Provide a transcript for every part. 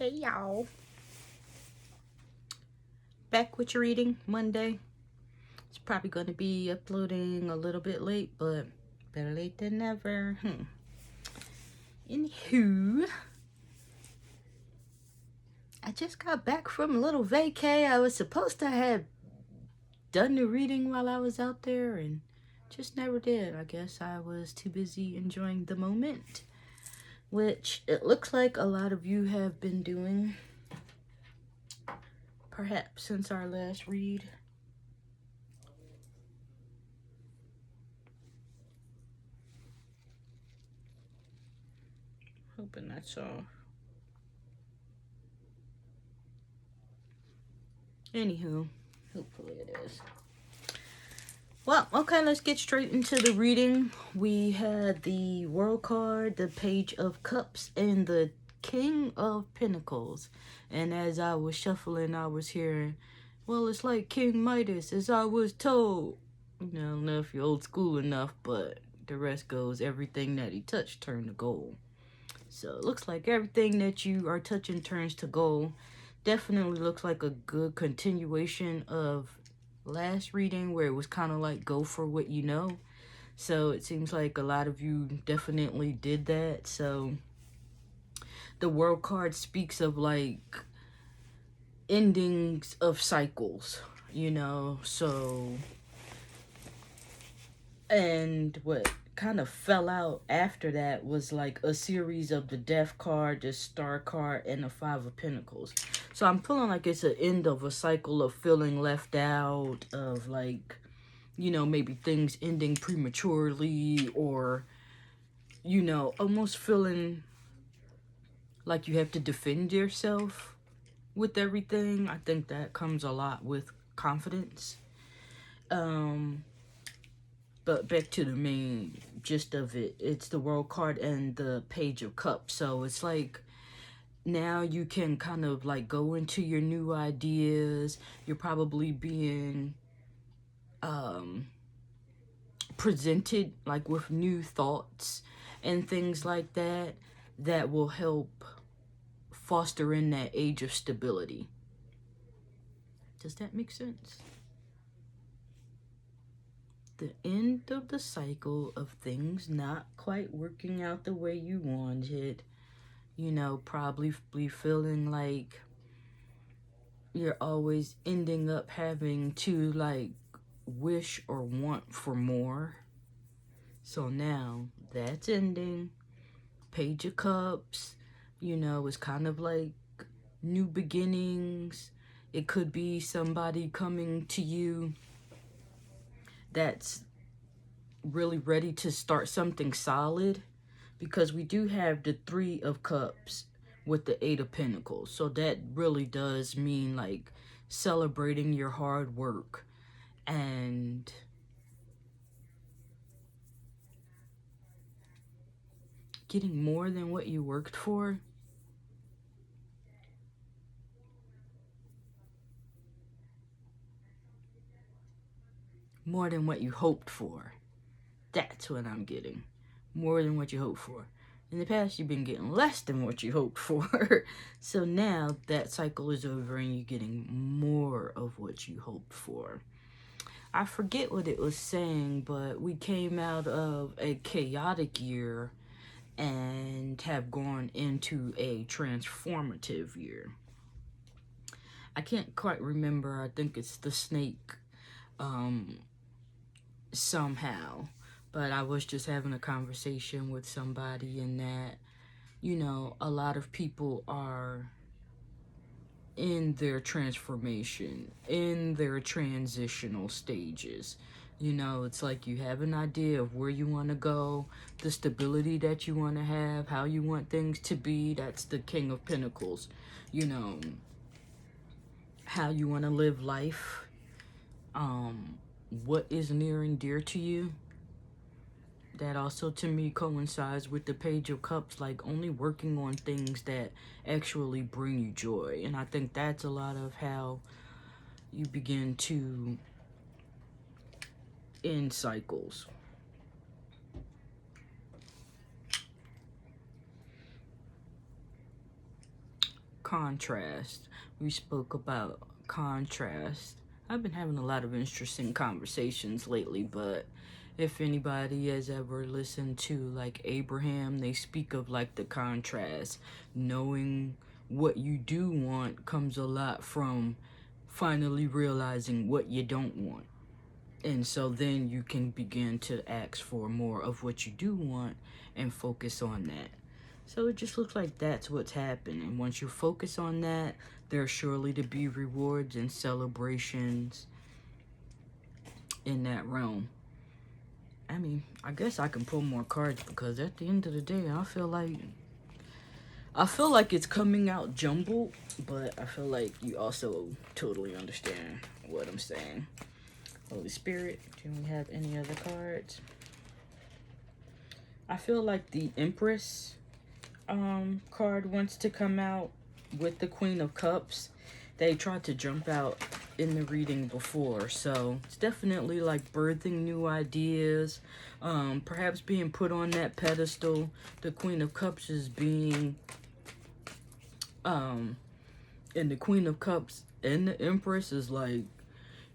Hey y'all, back with your reading Monday. It's probably going to be uploading a little bit late, but better late than never. Anywho, I just got back from a little vacay. I was supposed to have done the reading while I was out there and just never did. I guess I was too busy enjoying the moment, which it looks like a lot of you have been doing, perhaps since our last read. Hoping that's all. Anywho, hopefully it is. Well, okay, let's get straight into the reading. We had the World card, the Page of Cups, and the King of Pentacles. And as I was shuffling, I was hearing, well, it's like King Midas, as I was told. I don't know if you're old school enough, but the rest goes, everything that he touched turned to gold. So it looks like everything that you are touching turns to gold. Definitely looks like a good continuation of last reading where it was kind of like go for what you know. So it seems like a lot of you definitely did that. So the World card speaks of like endings of cycles, so, and what kind of fell out after that was like a series of the Death card, the Star card, and the Five of Pentacles. So I'm feeling like it's an end of a cycle of feeling left out, of like, maybe things ending prematurely, or, almost feeling like you have to defend yourself with everything. I think that comes a lot with confidence. But back to the main gist of it, it's the World card and the Page of Cups. So it's like now you can kind of like go into your new ideas. You're probably being presented like with new thoughts and things like that that will help foster in that age of stability. Does that make sense? The end of the cycle of things not quite working out the way you wanted. Probably feeling like you're always ending up having to like wish or want for more. So now that's ending. Page of Cups, it's kind of like new beginnings. It could be somebody coming to you that's really ready to start something solid, because we do have the Three of Cups with the Eight of Pentacles. So that really does mean like celebrating your hard work and getting more than what you worked for. More than what you hoped for. That's what I'm getting. More than what you hoped for. In the past, you've been getting less than what you hoped for. So now that cycle is over and you're getting more of what you hoped for. I forget what it was saying, but we came out of a chaotic year and have gone into a transformative year. I can't quite remember. I think it's the snake somehow. But I was just having a conversation with somebody, and that, a lot of people are in their transformation, in their transitional stages. It's like you have an idea of where you want to go, the stability that you want to have, how you want things to be. That's the King of Pentacles. How you want to live life. What is near and dear to you. That also to me coincides with the Page of Cups, like only working on things that actually bring you joy. And I think that's a lot of how you begin to end cycles. contrast. We spoke about contrast. I've been having a lot of interesting conversations lately, but if anybody has ever listened to like Abraham, they speak of like the contrast. Knowing what you do want comes a lot from finally realizing what you don't want. And so then you can begin to ask for more of what you do want and focus on that. So it just looks like that's what's happening. Once you focus on that, there are surely to be rewards and celebrations in that realm. I mean, I guess I can pull more cards because at the end of the day, I feel like it's coming out jumbled, but I feel like you also totally understand what I'm saying. Holy Spirit, do we have any other cards? I feel like the Empress card wants to come out with the Queen of Cups. They tried to jump out in the reading before, so it's definitely like birthing new ideas, perhaps being put on that pedestal. The Queen of Cups is being and the Queen of Cups and the Empress is like,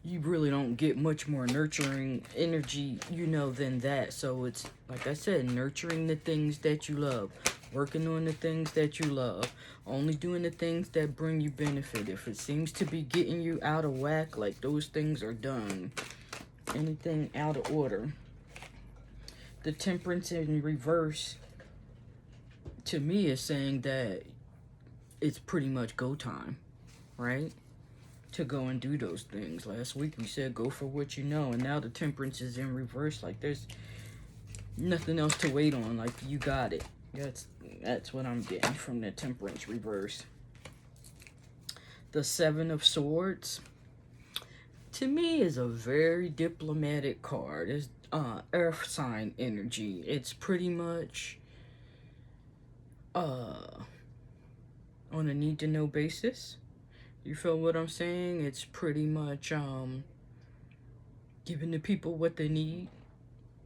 you really don't get much more nurturing energy, than that. So it's, like I said, nurturing the things that you love, working on the things that you love, only doing the things that bring you benefit. If it seems to be getting you out of whack, like those things are done. Anything out of order. The Temperance in reverse, to me, is saying that it's pretty much go time, right? To go and do those things. Last week we said go for what you know, and now the Temperance is in reverse. Like there's nothing else to wait on. Like you got it. That's what I'm getting from the Temperance reverse. The Seven of Swords, to me, is a very diplomatic card. It's earth sign energy. It's pretty much on a need to know basis. You feel what I'm saying? It's pretty much giving the people what they need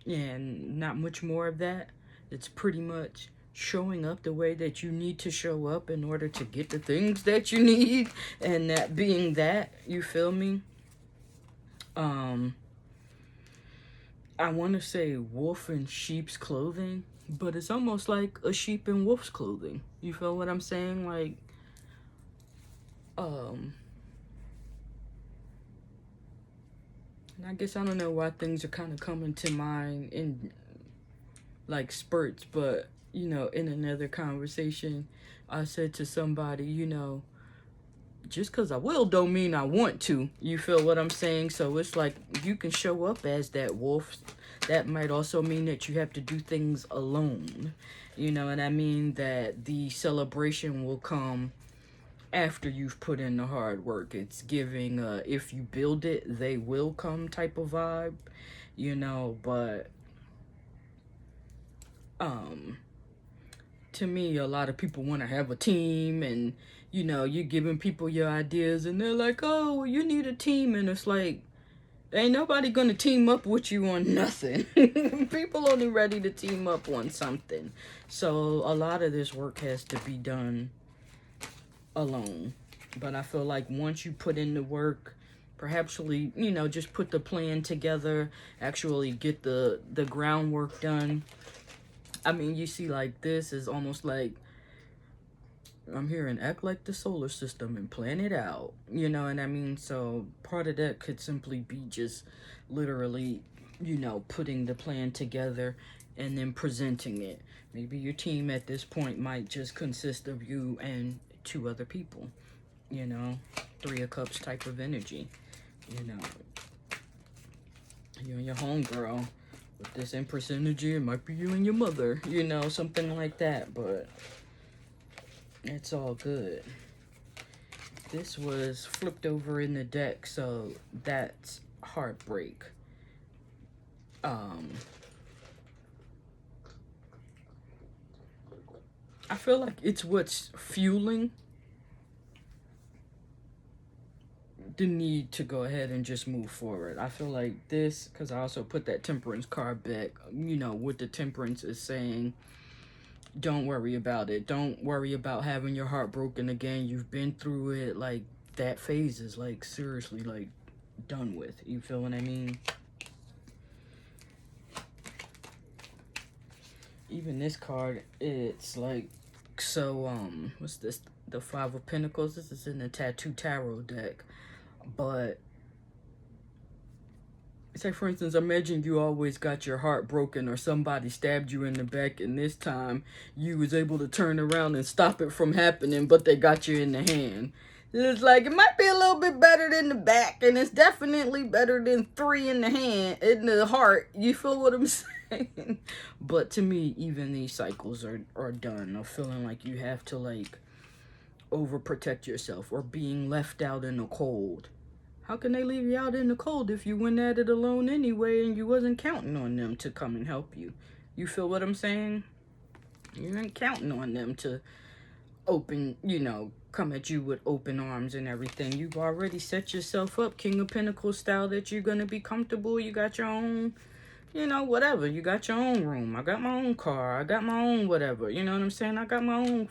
and not much more of that. It's pretty much showing up the way that you need to show up in order to get the things that you need, and that being that, you feel me? I want to say wolf in sheep's clothing, but it's almost like a sheep in wolf's clothing. You feel what I'm saying? Like and I guess I don't know why things are kind of coming to mind in like spurts, but in another conversation, I said to somebody, just because I will don't mean I want to. You feel what I'm saying? So it's like you can show up as that wolf. That might also mean that you have to do things alone. You know what I mean? That the celebration will come after you've put in the hard work. It's giving if you build it, they will come type of vibe, but to me, a lot of people want to have a team, and you're giving people your ideas and they're like, oh, you need a team, and it's like, ain't nobody gonna team up with you on nothing. People only ready to team up on something. So a lot of this work has to be done alone. But I feel like once you put in the work, perhaps just put the plan together, actually get the groundwork done. I mean, you see, like, this is almost like I'm hearing act like the solar system and plan it out. You know what I mean? So part of that could simply be just literally, putting the plan together and then presenting it. Maybe your team at this point might just consist of you and 2 other people. 3 of Cups type of energy. You and your homegirl. With this Empress energy, it might be you and your mother, something like that, but it's all good. This was flipped over in the deck, so that's heartbreak. I feel like it's what's fueling the need to go ahead and just move forward. I feel like this, because I also put that Temperance card back, what the Temperance is saying, don't worry about it. Don't worry about having your heart broken again. You've been through it. Like, that phase is, like, seriously, like, done with. You feel what I mean? Even this card, it's like, so, what's this? The Five of Pentacles. This is in the Tattoo Tarot deck. But, say, for instance, imagine you always got your heart broken or somebody stabbed you in the back, and this time you was able to turn around and stop it from happening, but they got you in the hand. It's like, it might be a little bit better than the back, and it's definitely better than 3 in the hand, in the heart. You feel what I'm saying? But to me, even these cycles are done of feeling like you have to, like, overprotect yourself or being left out in the cold. How can they leave you out in the cold if you went at it alone anyway and you wasn't counting on them to come and help you? You feel what I'm saying? You ain't counting on them to open, you know, come at you with open arms and everything. You've already set yourself up King of Pentacles style that you're going to be comfortable. You got your own, you know, whatever. You got your own room. I got my own car. I got my own whatever. You know what I'm saying? I got my own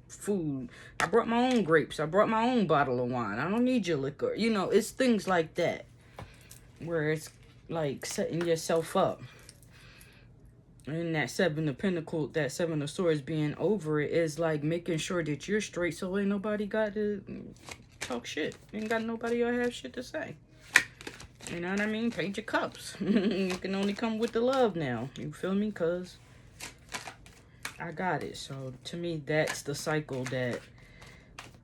food. I brought my own grapes. I brought my own bottle of wine. I don't need your liquor. You know, it's things like that where it's like setting yourself up. And that 7 of Pentacles, that 7 of Swords being over it is like making sure that you're straight so ain't nobody got to talk shit. Ain't got nobody or have shit to say. You know what I mean? Paint your cups. You can only come with the love now. You feel me? Because I got it. So to me, that's the cycle that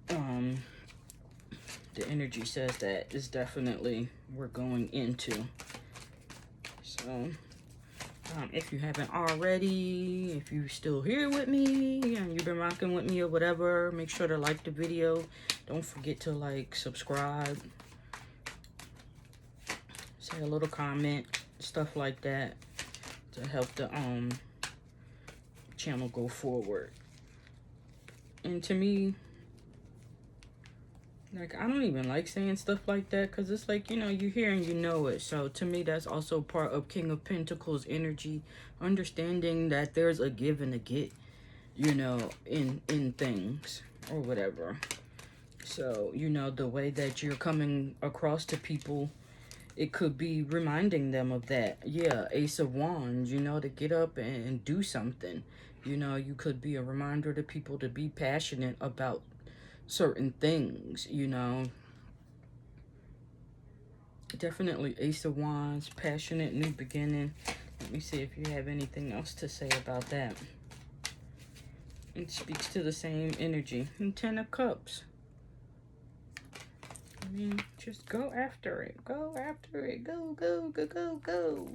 the energy says that is definitely we're going into. So if you haven't already, if you're still here with me and you've been rocking with me or whatever, make sure to like the video. Don't forget to like, subscribe, say a little comment, stuff like that to help the channel go forward. And to me, like, I don't even like saying stuff like that because it's like, you know, you hear and you know it. So to me, that's also part of King of Pentacles energy, understanding that there's a give and a get, you know, in things or whatever. So, you know, the way that you're coming across to people, it could be reminding them of that. Yeah, Ace of Wands, you know, to get up and do something. You know, you could be a reminder to people to be passionate about certain things, you know. Definitely Ace of Wands, passionate, new beginning. Let me see if you have anything else to say about that. It speaks to the same energy. And 10 of Cups. I mean, just go after it. Go after it. Go, go, go, go, go.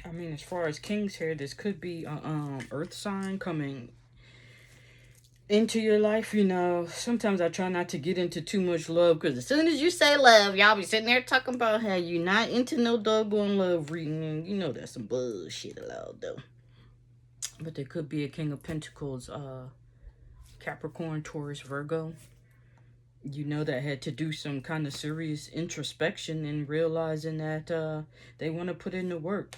I mean, as far as King's here, this could be a earth sign coming into your life. You know, sometimes I try not to get into too much love because as soon as you say love, y'all be sitting there talking about how you not into no doggone love reading. You know that's some bullshit allowed though. But there could be a King of Pentacles, Capricorn, Taurus, Virgo. You know, that had to do some kind of serious introspection and realizing that they want to put in the work.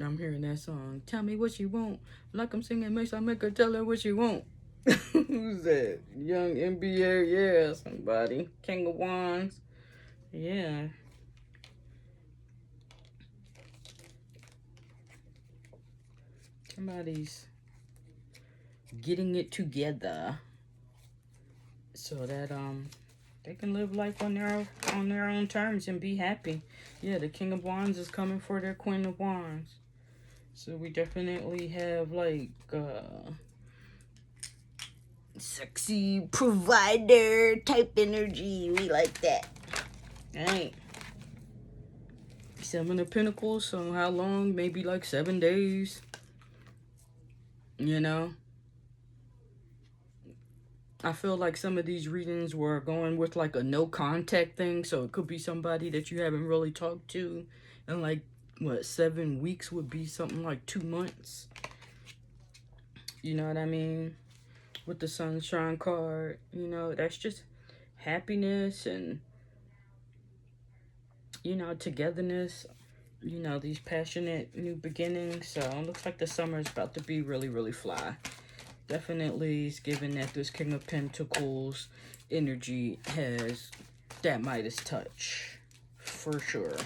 I'm hearing that song. Tell me what you want. Like I'm singing, makes I make her tell her what you want. Who's that? Young NBA, yeah, somebody. King of Wands. Yeah. Somebody's getting it together so that they can live life on their own terms and be happy. Yeah, the King of Wands is coming for their Queen of Wands. So we definitely have like sexy provider type energy. We like that. Alright. 7 of Pentacles. So how long? Maybe like 7 days. You know? I feel like some of these readings were going with like a no contact thing. So it could be somebody that you haven't really talked to in like what, 7 weeks would be something like 2 months. You know what I mean? With the sunshine card, you know, that's just happiness and, you know, togetherness, you know, these passionate new beginnings. So it looks like the summer is about to be really, really fly. Definitely is given that this King of Pentacles energy has that Midas touch. For sure.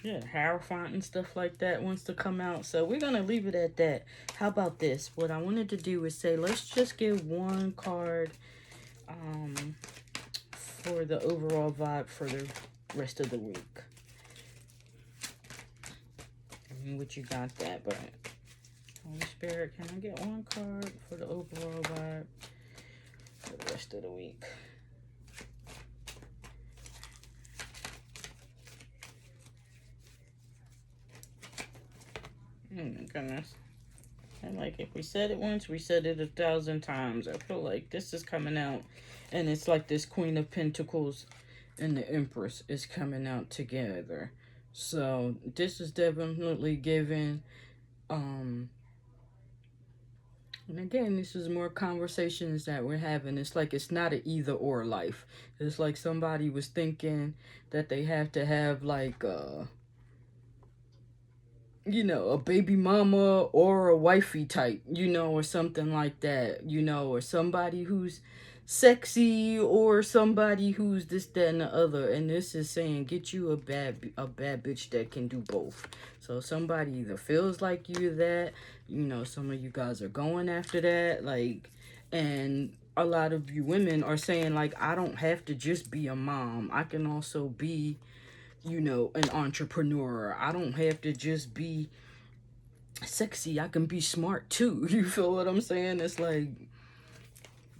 Yeah, Hierophant and stuff like that wants to come out. So we're going to leave it at that. How about this? What I wanted to do is say, let's just give one card for the overall vibe for the rest of the week. I mean, what you got that, but Holy Spirit, can I get one card for the overall vibe for the rest of the week? Oh my goodness. And like, if we said it once, we said it 1,000 times. I feel like this is coming out, and it's like this Queen of Pentacles and the Empress is coming out together. So this is definitely given, and again, this is more conversations that we're having. It's like, it's not an either or life. It's like somebody was thinking that they have to have like you know, a baby mama or a wifey type, you know, or something like that, you know, or somebody who's sexy or somebody who's this, that, and the other. And this is saying, get you a bad bitch that can do both. So somebody either feels like you're that, you know, some of you guys are going after that, like, and a lot of you women are saying, like, I don't have to just be a mom. I can also be, you know, an entrepreneur. I don't have to just be sexy. I can be smart too. You feel what I'm saying? It's like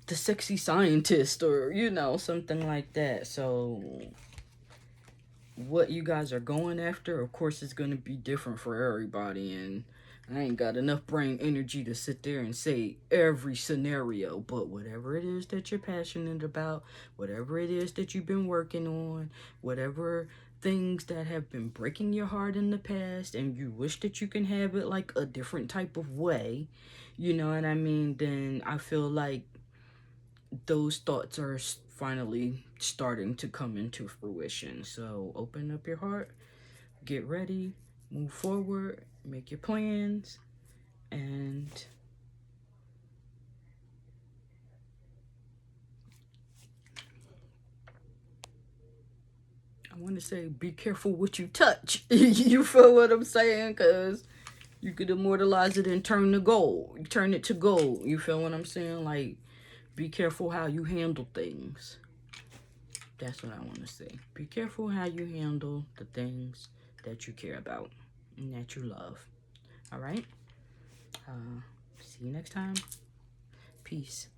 the sexy scientist, or, you know, something like that. So what you guys are going after, of course, is going to be different for everybody. And I ain't got enough brain energy to sit there and say every scenario, but whatever it is that you're passionate about, whatever it is that you've been working on, whatever things that have been breaking your heart in the past, and you wish that you can have it like a different type of way, you know what I mean, then I feel like those thoughts are finally starting to come into fruition. So open up your heart, get ready, move forward, make your plans, and I want to say, be careful what you touch. You feel what I'm saying? Because you could immortalize it and turn to gold. Turn it to gold. You feel what I'm saying? Like, be careful how you handle things. That's what I want to say. Be careful how you handle the things that you care about and that you love. All right? See you next time. Peace.